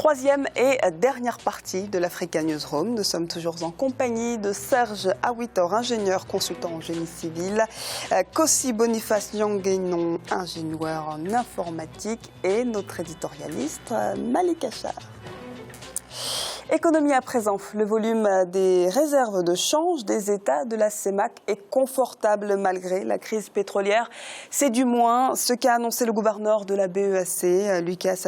Troisième et dernière partie de l'Africa Newsroom. Nous sommes toujours en compagnie de Serge Awitor, ingénieur consultant en génie civil, Kossi Boniface Nyangénon, ingénieur en informatique, et notre éditorialiste Malik Achar. Économie à présent, le volume des réserves de change des États de la CEMAC est confortable malgré la crise pétrolière. C'est du moins ce qu'a annoncé le gouverneur de la BEAC, Lucas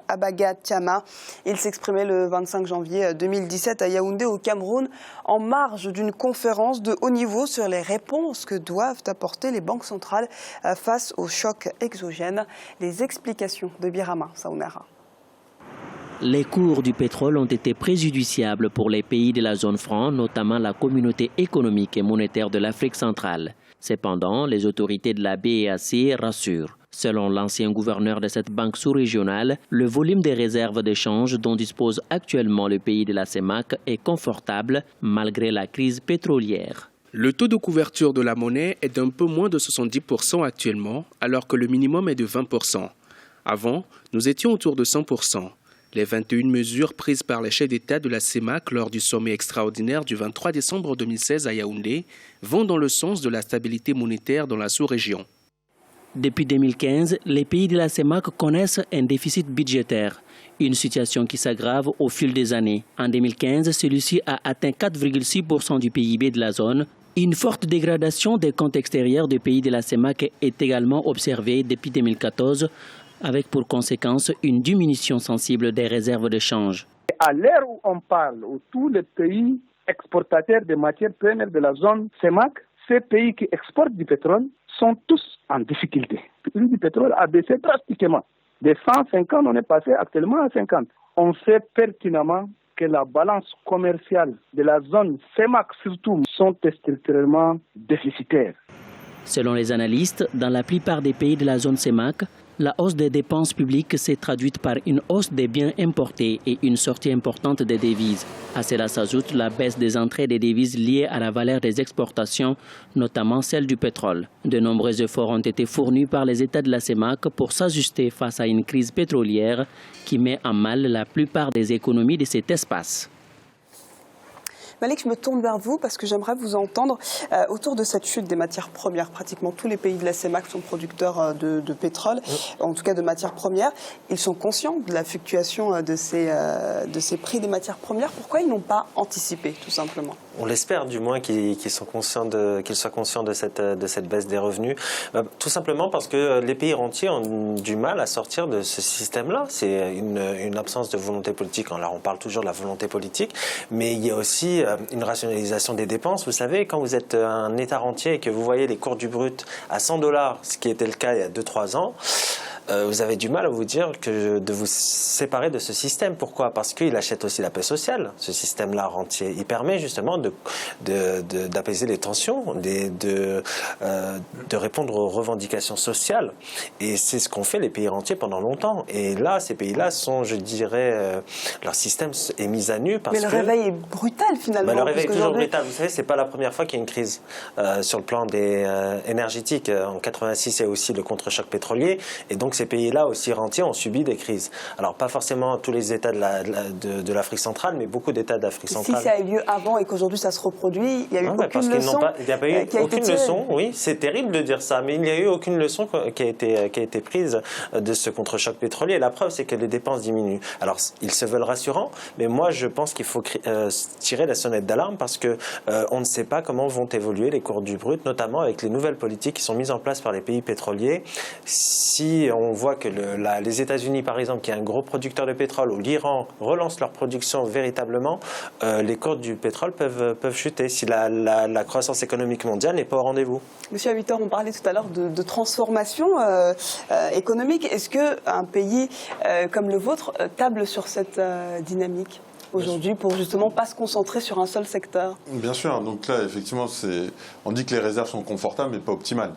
Abaga Tiama. Il s'exprimait le 25 janvier 2017 à Yaoundé au Cameroun en marge d'une conférence de haut niveau sur les réponses que doivent apporter les banques centrales face aux chocs exogènes. Les explications de Birama Saounara. Les cours du pétrole ont été préjudiciables pour les pays de la zone franc, notamment la communauté économique et monétaire de l'Afrique centrale. Cependant, les autorités de la BEAC rassurent. Selon l'ancien gouverneur de cette banque sous-régionale, le volume des réserves d'échange dont dispose actuellement le pays de la CEMAC est confortable malgré la crise pétrolière. Le taux de couverture de la monnaie est d'un peu moins de 70% actuellement, alors que le minimum est de 20%. Avant, nous étions autour de 100%. Les 21 mesures prises par les chefs d'État de la CEMAC lors du sommet extraordinaire du 23 décembre 2016 à Yaoundé vont dans le sens de la stabilité monétaire dans la sous-région. Depuis 2015, les pays de la CEMAC connaissent un déficit budgétaire, une situation qui s'aggrave au fil des années. En 2015, celui-ci a atteint 4,6% du PIB de la zone. Une forte dégradation des comptes extérieurs des pays de la CEMAC est également observée depuis 2014, avec pour conséquence une diminution sensible des réserves de change. À l'heure où on parle, où tous les pays exportateurs de matières premières de la zone CEMAC, ces pays qui exportent du pétrole, sont tous en difficulté. Le prix du pétrole a baissé drastiquement. De 150, on est passé actuellement à 50. On sait pertinemment que la balance commerciale de la zone CEMAC surtout sont structurellement déficitaires. Selon les analystes, dans la plupart des pays de la zone CEMAC, la hausse des dépenses publiques s'est traduite par une hausse des biens importés et une sortie importante des devises. À cela s'ajoute la baisse des entrées des devises liées à la valeur des exportations, notamment celle du pétrole. De nombreux efforts ont été fournis par les États de la CEMAC pour s'ajuster face à une crise pétrolière qui met en mal la plupart des économies de cet espace. Malik, je me tourne vers vous parce que j'aimerais vous entendre autour de cette chute des matières premières. Pratiquement tous les pays de la CEMAC sont producteurs de pétrole, en tout cas de matières premières. Ils sont conscients de la fluctuation de ces prix des matières premières. Pourquoi ils n'ont pas anticipé, tout simplement? On l'espère du moins qu'ils soient conscients de cette baisse des revenus. Tout simplement parce que les pays rentiers ont du mal à sortir de ce système-là. C'est une absence de volonté politique. Alors on parle toujours de la volonté politique, mais il y a aussi une rationalisation des dépenses. Vous savez, quand vous êtes un État rentier et que vous voyez les cours du brut à $100, ce qui était le cas il y a 2-3 ans, vous avez du mal à vous dire de vous séparer de ce système. Pourquoi? Parce qu'il achète aussi la paix sociale, ce système-là rentier. Il permet justement d'apaiser les tensions, de répondre aux revendications sociales. Et c'est ce qu'ont fait les pays rentiers pendant longtemps. Et là, ces pays-là sont, je dirais, leur système est mis à nu. Mais le réveil est brutal finalement. Le réveil est toujours brutal. Vous savez, c'est pas la première fois qu'il y a une crise sur le plan énergétique. En 86, il y a aussi le contre-choc pétrolier. Et donc, ces pays-là aussi rentiers ont subi des crises. Alors, pas forcément tous les États de l'Afrique centrale, mais beaucoup d'États d'Afrique centrale. Si ça a eu lieu avant et qu'aujourd'hui ça se reproduit, il n'y a eu aucune leçon. Il n'y a pas eu aucune leçon, oui, c'est terrible de dire ça, mais il n'y a eu aucune leçon qui a été prise de ce contre-choc pétrolier. La preuve, c'est que les dépenses diminuent. Alors, ils se veulent rassurants, mais moi, je pense qu'il faut tirer la sonnette d'alarme parce que on ne sait pas comment vont évoluer les cours du brut, notamment avec les nouvelles politiques qui sont mises en place par les pays pétroliers. Si on voit que les États-Unis, par exemple, qui est un gros producteur de pétrole, ou l'Iran relance leur production véritablement, les cours du pétrole peuvent chuter si la croissance économique mondiale n'est pas au rendez-vous. Monsieur Awitor, on parlait tout à l'heure de transformation économique. Est-ce qu'un pays comme le vôtre table sur cette dynamique aujourd'hui pour justement pas se concentrer sur un seul secteur? Bien sûr. Donc là, effectivement, on dit que les réserves sont confortables mais pas optimales.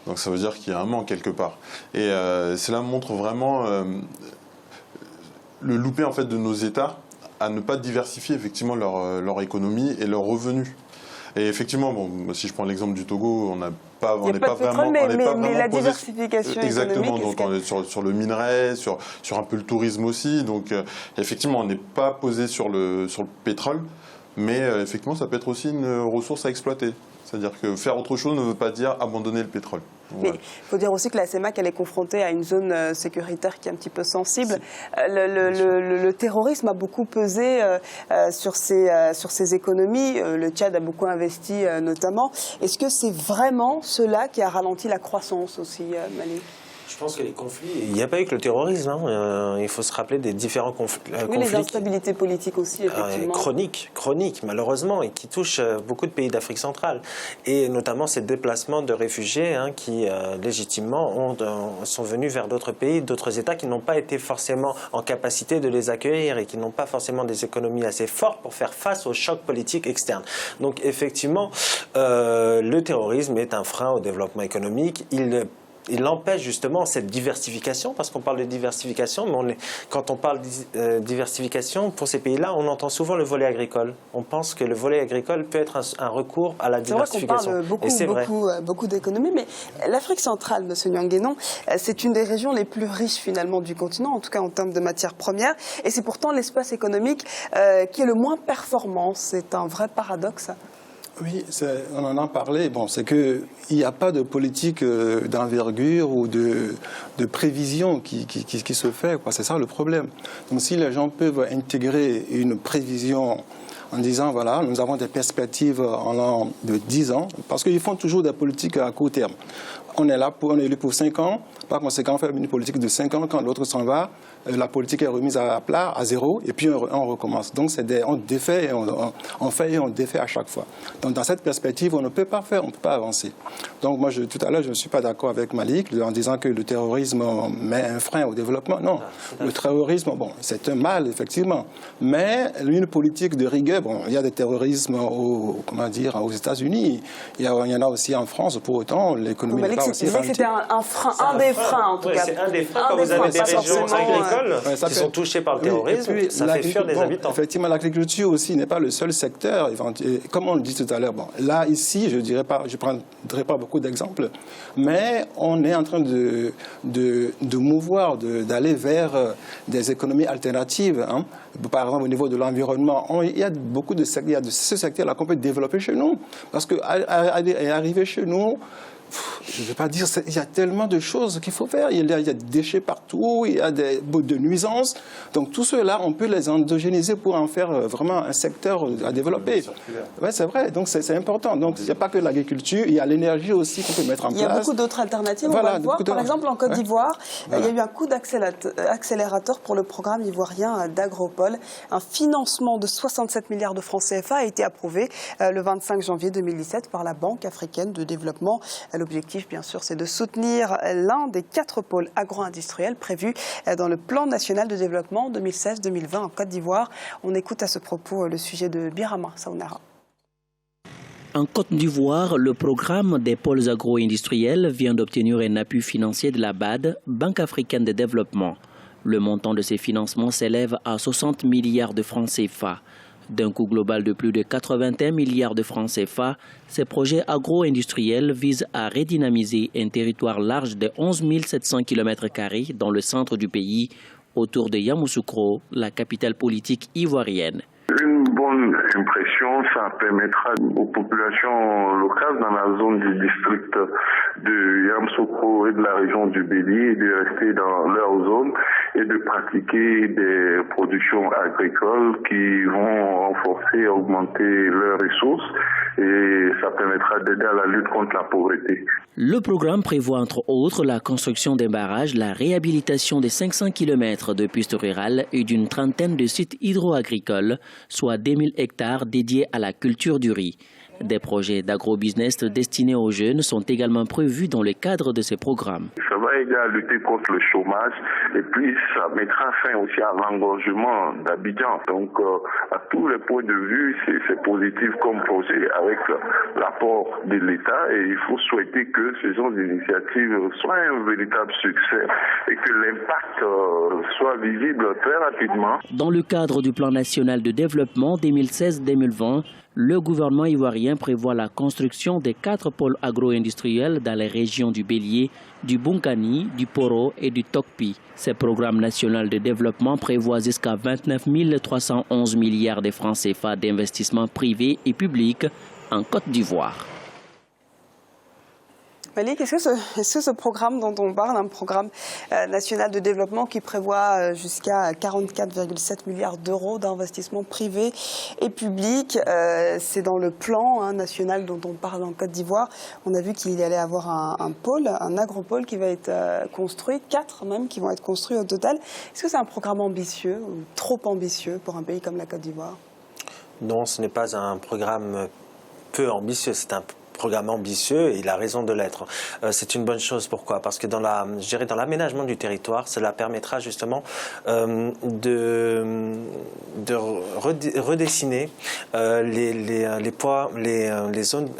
Donc ça veut dire qu'il y a un manque quelque part. Et cela montre vraiment le loupé en fait de nos États à ne pas diversifier effectivement leur économie et leurs revenus. Et effectivement, bon, si je prends l'exemple du Togo, on a pas, il n'y a pas de pétrole, mais la diversification exactement, économique. Donc on est sur le minerai, sur un peu le tourisme aussi. Donc effectivement, on n'est pas posé sur le pétrole, mais effectivement, ça peut être aussi une ressource à exploiter. C'est-à-dire que faire autre chose ne veut pas dire abandonner le pétrole. Mais il faut dire aussi que la CEMAC, elle est confrontée à une zone sécuritaire qui est un petit peu sensible. Le terrorisme a beaucoup pesé sur ses économies. Le Tchad a beaucoup investi notamment. Est-ce que c'est vraiment cela qui a ralenti la croissance aussi, Malik ? Je pense que les conflits, il n'y a pas eu que le terrorisme. Il faut se rappeler des différents conflits. Oui, les instabilités politiques aussi, effectivement. Chroniques, malheureusement, et qui touchent beaucoup de pays d'Afrique centrale. Et notamment ces déplacements de réfugiés qui, légitimement, sont venus vers d'autres pays, d'autres États qui n'ont pas été forcément en capacité de les accueillir et qui n'ont pas forcément des économies assez fortes pour faire face aux chocs politiques externes. Donc, effectivement, le terrorisme est un frein au développement économique. Il empêche justement cette diversification, parce qu'on parle de diversification, mais quand on parle de diversification, pour ces pays-là, on entend souvent le volet agricole. On pense que le volet agricole peut être un recours à la diversification. C'est vrai qu'on parle beaucoup d'économie, mais l'Afrique centrale, M. Niang-Guénon, c'est une des régions les plus riches finalement du continent, en tout cas en termes de matières premières, et c'est pourtant l'espace économique qui est le moins performant. C'est un vrai paradoxe. Oui, on en a parlé. Bon, c'est qu'il n'y a pas de politique d'envergure ou de prévision qui se fait. C'est ça le problème. Donc si les gens peuvent intégrer une prévision en disant, voilà, nous avons des perspectives de 10 ans, parce qu'ils font toujours des politiques à court terme. On est élu pour 5 ans, par conséquent, on fait une politique de 5 ans, quand l'autre s'en va, la politique est remise à plat, à zéro, et puis on recommence. Donc on défait, et on fait et on défait à chaque fois. Donc dans cette perspective, on ne peut pas faire, on ne peut pas avancer. Donc moi, tout à l'heure, je ne suis pas d'accord avec Malik en disant que le terrorisme met un frein au développement. Non, le terrorisme, bon, c'est un mal, effectivement. Mais une politique de rigueur, bon, il y a des terrorismes aux États-Unis, il y en a aussi en France, pour autant, l'économie n'est pas aussi ralentie. C'était un frein, un des freins en tout cas. C'est un des freins quand vous avez des régions agricoles qui sont touchées par le terrorisme, puis, ça fait fuir des habitants. Effectivement, l'agriculture aussi n'est pas le seul secteur. Comme on le dit tout à l'heure, bon, là, ici, je ne prendrai pas beaucoup d'exemples, mais on est en train de mouvoir, d'aller vers des économies alternatives. Par exemple, au niveau de l'environnement, il y a beaucoup de secteurs, il y a ce secteur-là qu'on peut développer chez nous. Parce qu'arriver chez nous, je ne vais pas dire, il y a tellement de choses qu'il faut faire. Il y a des déchets partout, il y a de nuisances. Donc tout cela, on peut les endogéniser pour en faire vraiment un secteur à développer. Oui, c'est vrai, donc c'est important. Donc il n'y a pas que l'agriculture, il y a l'énergie aussi qu'on peut mettre en place. Il y a beaucoup d'autres alternatives, on va le voir. Par exemple, en Côte d'Ivoire, il y a eu un coup d'accélérateur pour le programme ivoirien d'Agropole. Un financement de 67 milliards de francs CFA a été approuvé le 25 janvier 2017 par la Banque africaine de développement. L'objectif, bien sûr, c'est de soutenir l'un des 4 pôles agro-industriels prévus dans le plan national de développement 2016-2020 en Côte d'Ivoire. On écoute à ce propos le sujet de Birama Saounara. En Côte d'Ivoire, le programme des pôles agro-industriels vient d'obtenir un appui financier de la BAD, Banque africaine de développement. Le montant de ces financements s'élève à 60 milliards de francs CFA. D'un coût global de plus de 81 milliards de francs CFA, ces projets agro-industriels visent à redynamiser un territoire large de 11 700 km² dans le centre du pays, autour de Yamoussoukro, la capitale politique ivoirienne. Une bonne impression, ça permettra aux populations locales dans la zone du district de Yamoussoukro et de la région du Béli de rester dans leur zone et de pratiquer des productions agricoles qui vont renforcer et augmenter leurs ressources, et ça permettra d'aider à la lutte contre la pauvreté. Le programme prévoit entre autres la construction d'un barrage, la réhabilitation de 500 km de pistes rurales et d'une trentaine de sites hydro-agricoles, soit 10 000 hectares dédiés à la culture du riz. Des projets d'agro-business destinés aux jeunes sont également prévus dans le cadre de ces programmes. Ça va aider à lutter contre le chômage et puis ça mettra fin aussi à l'engorgement d'Abidjan. Donc à tous les points de vue, c'est positif comme projet avec l'apport de l'État et il faut souhaiter que ce genre d'initiative soit un véritable succès et que l'impact soit visible très rapidement. Dans le cadre du plan national de développement 2016-2020, le gouvernement ivoirien prévoit la construction des 4 pôles agro-industriels dans les régions du Bélier, du Bonkani, du Poro et du Tokpi. Ce programme national de développement prévoit jusqu'à 29 311 milliards de francs CFA d'investissements privés et publics en Côte d'Ivoire. Malik, est-ce que ce programme dont on parle, un programme national de développement qui prévoit jusqu'à 44,7 milliards d'euros d'investissements privés et publics, c'est dans le plan national dont on parle en Côte d'Ivoire. On a vu qu'il y allait avoir un pôle, un agropôle qui va être construit, 4 même qui vont être construits au total. Est-ce que c'est un programme ambitieux ou trop ambitieux pour un pays comme la Côte d'Ivoire? Non, ce n'est pas un programme peu ambitieux, c'est un programme ambitieux et il a raison de l'être. C'est une bonne chose. Pourquoi? Parce que dans l'aménagement du territoire, cela permettra justement de redessiner les zones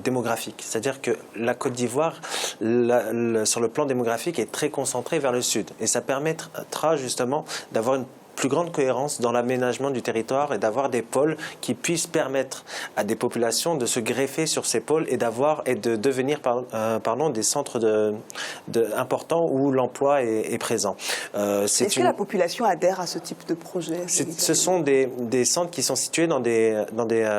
démographiques. C'est-à-dire que la Côte d'Ivoire, sur le plan démographique, est très concentrée vers le sud et ça permettra justement d'avoir une plus grande cohérence dans l'aménagement du territoire et d'avoir des pôles qui puissent permettre à des populations de se greffer sur ces pôles et de devenir des centres importants où l'emploi est présent. Est-ce que la population adhère à ce type de projet? Ce sont des centres qui sont situés dans des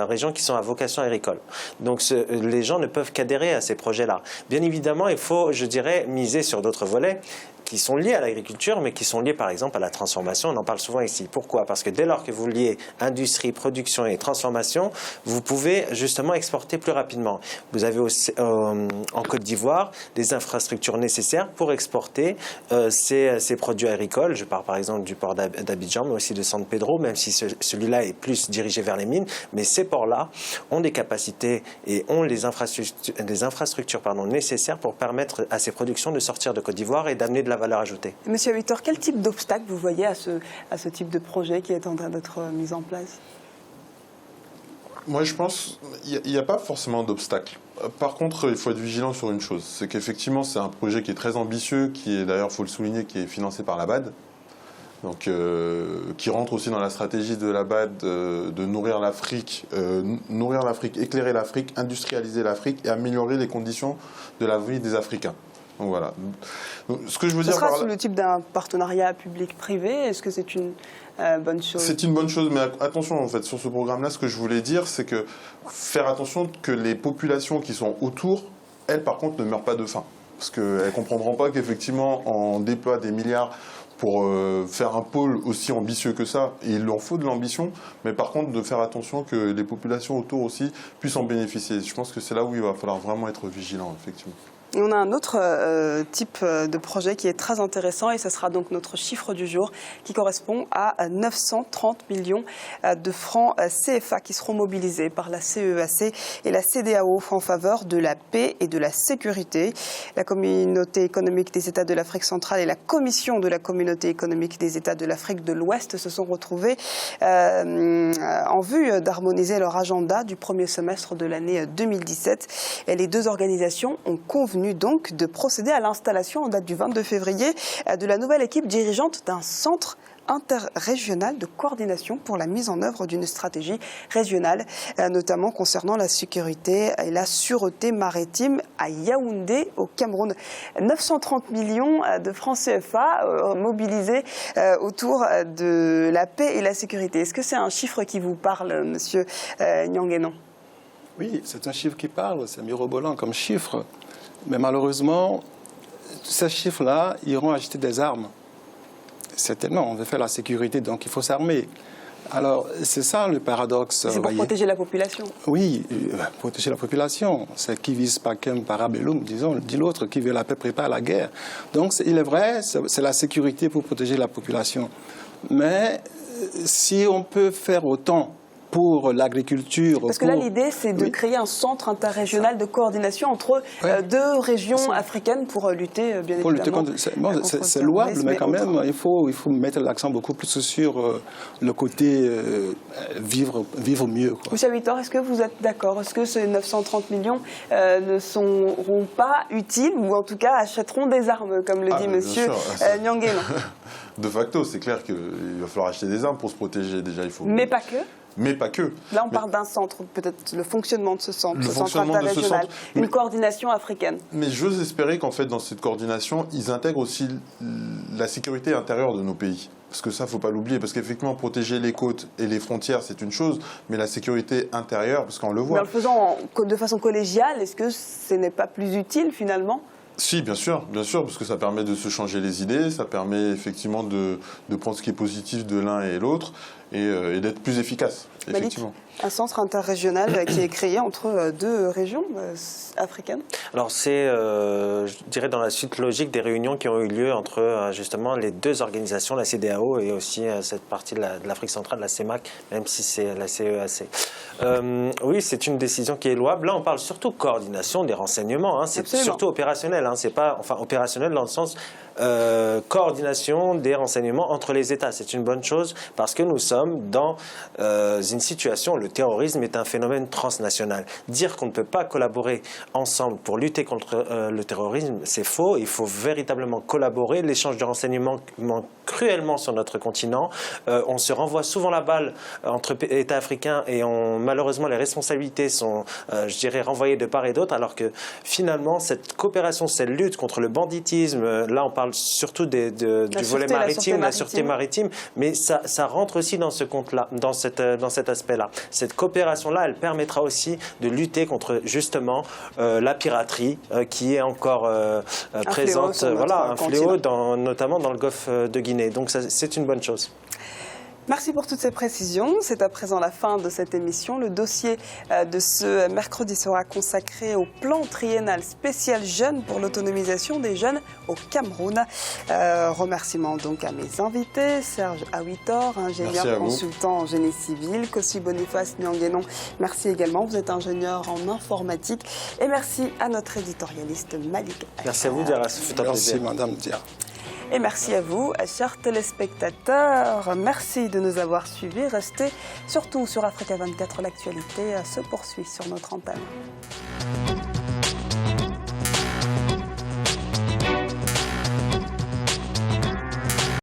régions qui sont à vocation agricole. Donc les gens ne peuvent qu'adhérer à ces projets-là. Bien évidemment, il faut, je dirais, miser sur d'autres volets qui sont liés à l'agriculture, mais qui sont liés par exemple à la transformation. On en parle souvent ici. Pourquoi? Parce que dès lors que vous liez industrie, production et transformation, vous pouvez justement exporter plus rapidement. Vous avez aussi, en Côte d'Ivoire des infrastructures nécessaires pour exporter ces produits agricoles. Je parle par exemple du port d'Abidjan, mais aussi de San Pedro, même si celui-là est plus dirigé vers les mines. Mais ces ports-là ont des capacités et ont les infrastructures nécessaires pour permettre à ces productions de sortir de Côte d'Ivoire et d'amener de la valeur ajoutée. Monsieur Victor, quel type d'obstacle vous voyez à ce type de projet qui est en train d'être mis en place? Moi, je pense qu'il n'y a pas forcément d'obstacle. Par contre, il faut être vigilant sur une chose, c'est qu'effectivement, c'est un projet qui est très ambitieux, qui est d'ailleurs, il faut le souligner, qui est financé par la BAD, donc qui rentre aussi dans la stratégie de la BAD de nourrir l'Afrique, éclairer l'Afrique, industrialiser l'Afrique et améliorer les conditions de la vie des Africains. Donc voilà. Donc, ce que je veux dire sera sous le type d'un partenariat public-privé. Est-ce que c'est une bonne chose? C'est une bonne chose, mais attention en fait sur ce programme-là, ce que je voulais dire, c'est que faire attention que les populations qui sont autour, elles par contre ne meurent pas de faim, parce qu'elles ne comprendront pas qu'effectivement on déploie des milliards pour faire un pôle aussi ambitieux que ça, et il leur faut de l'ambition, mais par contre de faire attention que les populations autour aussi puissent en bénéficier. Je pense que c'est là où il va falloir vraiment être vigilant, effectivement. Et on a un autre type de projet qui est très intéressant et ce sera donc notre chiffre du jour qui correspond à 930 millions de francs CFA qui seront mobilisés par la CEAC et la CEDEAO en faveur de la paix et de la sécurité. La Communauté économique des États de l'Afrique centrale et la Commission de la Communauté économique des États de l'Afrique de l'Ouest se sont retrouvés en vue d'harmoniser leur agenda du premier semestre de l'année 2017. Et les deux organisations ont convenu donc de procéder à l'installation en date du 22 février de la nouvelle équipe dirigeante d'un centre interrégional de coordination pour la mise en œuvre d'une stratégie régionale, notamment concernant la sécurité et la sûreté maritime à Yaoundé, au Cameroun. 930 millions de francs CFA mobilisés autour de la paix et la sécurité. Est-ce que c'est un chiffre qui vous parle, monsieur Nyanguenon? Oui, c'est un chiffre qui parle, c'est mirobolant comme chiffre. Mais malheureusement, ces chiffres-là iront acheter des armes. Certainement, on veut faire la sécurité, donc il faut s'armer. Alors, c'est ça le paradoxe. C'est pour protéger la population? Oui, protéger la population. C'est qui vise pacem parabellum, disons, dit l'autre, qui veut la paix prépare la guerre. Donc, il est vrai, c'est la sécurité pour protéger la population. Mais si on peut faire autant pour l'agriculture. Parce que là, l'idée, c'est de créer un centre interrégional de coordination entre deux régions africaines pour lutter, bien évidemment. C'est louable, mais quand même, il faut mettre l'accent beaucoup plus sur le côté vivre mieux, quoi. Monsieur Victor, est-ce que vous êtes d'accord? Est-ce que ces 930 millions ne seront pas utiles, ou en tout cas achèteront des armes, comme le dit monsieur Nyangeno? De facto, c'est clair qu'il va falloir acheter des armes pour se protéger. Déjà, il faut... Mais pas que. Mais pas que. Là, on parle d'un centre, peut-être le fonctionnement de ce centre, ce centre interrégional, une coordination africaine. Mais j'ose espérer qu'en fait, dans cette coordination, ils intègrent aussi la sécurité intérieure de nos pays. Parce que ça, il ne faut pas l'oublier. Parce qu'effectivement, protéger les côtes et les frontières, c'est une chose, mais la sécurité intérieure, parce qu'on le voit. Mais en le faisant de façon collégiale, est-ce que ce n'est pas plus utile, finalement ? Si, bien sûr, parce que ça permet de se changer les idées, ça permet effectivement de prendre ce qui est positif de l'un et l'autre et d'être plus efficace, effectivement. Malik, un centre interrégional qui est créé entre deux régions africaines. Alors c'est, je dirais, dans la suite logique des réunions qui ont eu lieu entre justement les deux organisations, la CEDEAO et aussi cette partie de l'Afrique centrale, la CEMAC, même si c'est la CEAC. Oui, c'est une décision qui est louable. Là, on parle surtout coordination des renseignements. Hein. C'est surtout opérationnel. Hein. C'est pas, enfin, opérationnel dans le sens coordination des renseignements entre les États. C'est une bonne chose parce que nous sommes dans une situation, le terrorisme est un phénomène transnational. Dire qu'on ne peut pas collaborer ensemble pour lutter contre le terrorisme, c'est faux. Il faut véritablement collaborer. L'échange de renseignements manque cruellement sur notre continent. On se renvoie souvent la balle entre États africains et malheureusement les responsabilités sont, je dirais, renvoyées de part et d'autre, alors que finalement cette coopération, cette lutte contre le banditisme, là on parle surtout du volet maritime, la sûreté maritime, mais ça rentre aussi dans ce compte-là, dans cet aspect-là. Cette coopération-là, elle permettra aussi de lutter contre justement la piraterie qui est encore présente, un fléau notamment dans le golfe de Guinée. Donc c'est une bonne chose. Merci pour toutes ces précisions. C'est à présent la fin de cette émission. Le dossier de ce mercredi sera consacré au plan triennal spécial jeunes pour l'autonomisation des jeunes au Cameroun. Remerciements donc à mes invités, Serge Awitor, ingénieur consultant en génie civil, Kossi Boniface Nyangeno. Merci également, vous êtes ingénieur en informatique. Et merci à notre éditorialiste Malik. Merci à vous, Diarra. Merci, Madame Diarra. Et merci à vous, chers téléspectateurs. Merci de nous avoir suivis. Restez surtout sur Africa 24. L'actualité se poursuit sur notre antenne.